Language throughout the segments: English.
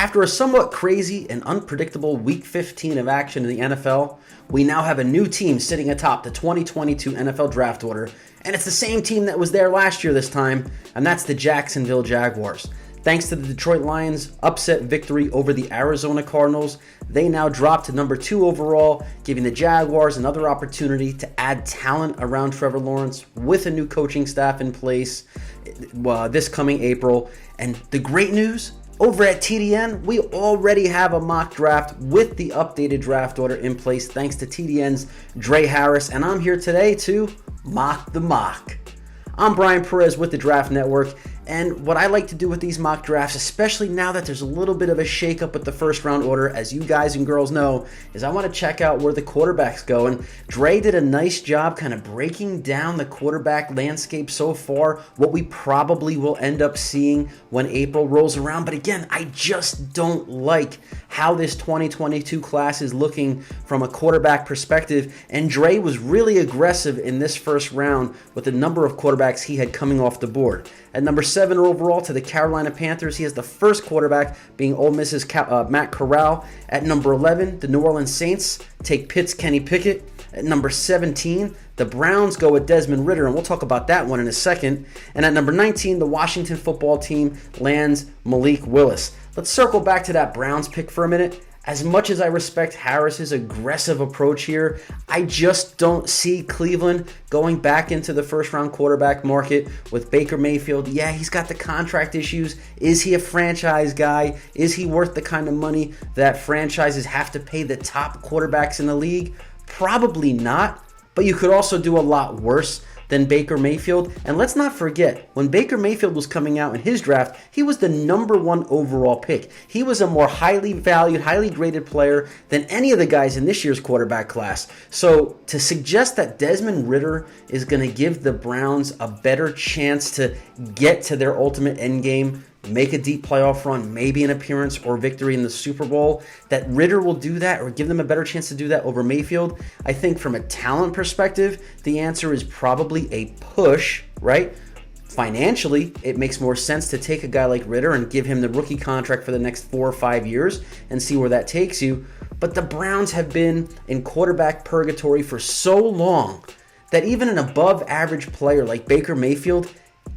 After a somewhat crazy and unpredictable Week 15 of action in the NFL, we now have a new team sitting atop the 2022 NFL Draft Order, and it's the same team that was there last year this time, and that's the Jacksonville Jaguars. Thanks to the Detroit Lions' upset victory over the Arizona Cardinals, they now drop to number 2 overall, giving the Jaguars another opportunity to add talent around Trevor Lawrence with a new coaching staff in place this coming April. And the great news, over at TDN, we already have a mock draft with the updated draft order in place thanks to TDN's Drae Harris, and I'm here today to mock the mock. I'm Bryan Perez with the Draft Network, and what I like to do with these mock drafts, especially now that there's a little bit of a shakeup with the first round order, as you guys and girls know, is I want to check out where the quarterbacks go. And Drae did a nice job kind of breaking down the quarterback landscape so far, what we probably will end up seeing when April rolls around. But again, I just don't like how this 2022 class is looking from a quarterback perspective. And Drae was really aggressive in this first round with the number of quarterbacks he had coming off the board. At number 7 overall to the Carolina Panthers, he has the first quarterback being Ole Miss's Matt Corral. At number 11, the New Orleans Saints take Pitt's Kenny Pickett. At number 17, the Browns go with Desmond Ridder, and we'll talk about that one in a second. And at number 19, the Washington football team lands Malik Willis. Let's circle back to that Browns pick for a minute. As much as I respect Harris's aggressive approach here, I just don't see Cleveland going back into the first-round quarterback market with Baker Mayfield. Yeah, he's got the contract issues. Is he a franchise guy? Is he worth the kind of money that franchises have to pay the top quarterbacks in the league? Probably not, but you could also do a lot worse than Baker Mayfield. And let's not forget, when Baker Mayfield was coming out in his draft, he was the number 1 overall pick. He was a more highly valued, highly graded player than any of the guys in this year's quarterback class. So to suggest that Desmond Ridder is going to give the Browns a better chance to get to their ultimate end game, make a deep playoff run, maybe an appearance or victory in the Super Bowl, that Ridder will do that or give them a better chance to do that over Mayfield, I think from a talent perspective, the answer is probably a push, right? Financially, it makes more sense to take a guy like Ridder and give him the rookie contract for the next 4 or 5 years and see where that takes you. But the Browns have been in quarterback purgatory for so long that even an above average player like Baker Mayfield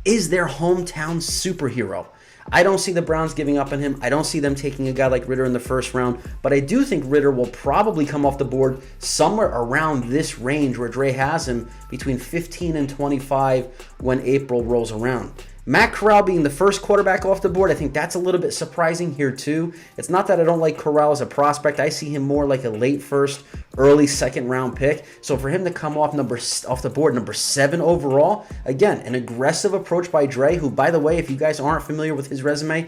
is their hometown superhero. I don't see the Browns giving up on him. I don't see them taking a guy like Ridder in the first round, but I do think Ridder will probably come off the board somewhere around this range where Drae has him between 15 and 25 when April rolls around. Matt Corral being the first quarterback off the board, I think that's a little bit surprising here too. It's not that I don't like Corral as a prospect. I see him more like a late first, early second round pick. So for him to come off the board, number 7 overall, again, an aggressive approach by Drae, who, by the way, if you guys aren't familiar with his resume,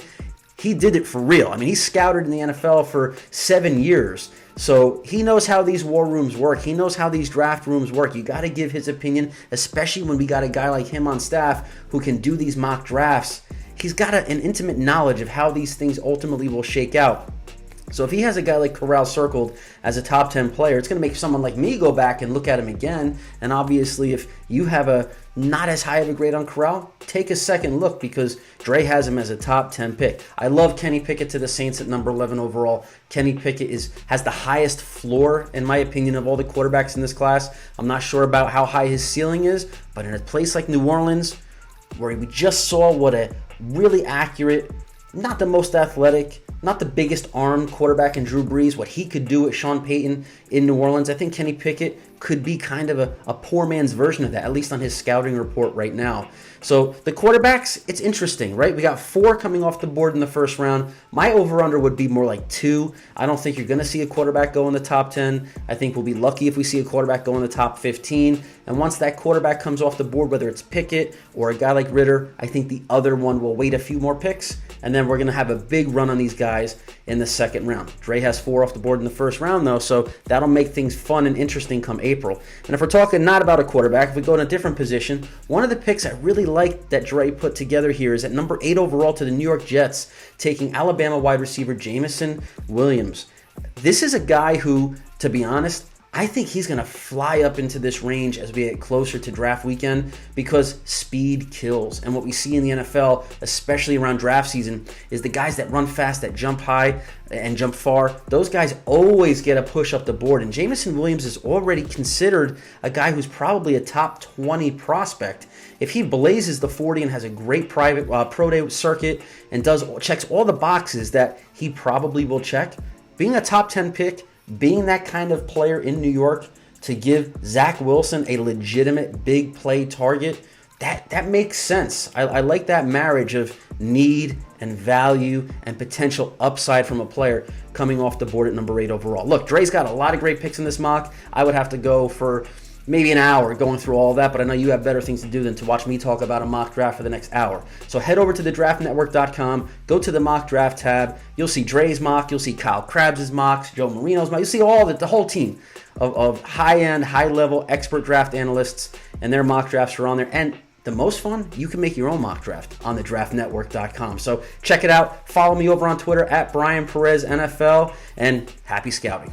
he did it for real. I mean, he scouted in the NFL for 7 years. So he knows how these war rooms work. He knows how these draft rooms work. You got to give his opinion, especially when we got a guy like him on staff who can do these mock drafts. He's got an intimate knowledge of how these things ultimately will shake out. So if he has a guy like Corral circled as a top 10 player, it's going to make someone like me go back and look at him again. And obviously, if you have a not as high of a grade on Corral, take a second look because Drae has him as a top 10 pick. I love Kenny Pickett to the Saints at number 11 overall. Kenny Pickett has the highest floor, in my opinion, of all the quarterbacks in this class. I'm not sure about how high his ceiling is, but in a place like New Orleans, where we just saw what a really accurate, not the most athletic, not the biggest armed quarterback in Drew Brees, what he could do at Sean Payton in New Orleans, I think Kenny Pickett could be kind of a poor man's version of that, at least on his scouting report right now. So the quarterbacks, it's interesting, right? We got 4 coming off the board in the first round. My over-under would be more like 2. I don't think you're going to see a quarterback go in the top 10. I think we'll be lucky if we see a quarterback go in the top 15. And once that quarterback comes off the board, whether it's Pickett or a guy like Ridder, I think the other one will wait a few more picks, and then we're going to have a big run on these guys in the second round. Drae has 4 off the board in the first round, though, so that'll make things fun and interesting come April. And if we're talking not about a quarterback, if we go in a different position, one of the picks I really like that Drae put together here is at number 8 overall to the New York Jets, taking Alabama wide receiver Jameson Williams. This is a guy who, to be honest, I think he's going to fly up into this range as we get closer to draft weekend because speed kills. And what we see in the NFL, especially around draft season, is the guys that run fast, that jump high and jump far, those guys always get a push up the board. And Jameson Williams is already considered a guy who's probably a top 20 prospect. If he blazes the 40 and has a great private pro day circuit and checks all the boxes that he probably will check, being a top 10 pick, being that kind of player in New York to give Zach Wilson a legitimate big play target, that makes sense. I like that marriage of need and value and potential upside from a player coming off the board at number 8 overall. Look, Dre's got a lot of great picks in this mock. I would have to go for maybe an hour going through all of that, but I know you have better things to do than to watch me talk about a mock draft for the next hour. So head over to thedraftnetwork.com, go to the mock draft tab. You'll see Dre's mock, you'll see Kyle Krabs' mocks, Joe Marino's mock. You'll see all the whole team of high-end, high-level expert draft analysts, and their mock drafts are on there. And the most fun, you can make your own mock draft on thedraftnetwork.com. So check it out. Follow me over on Twitter at Bryan Perez NFL, and happy scouting.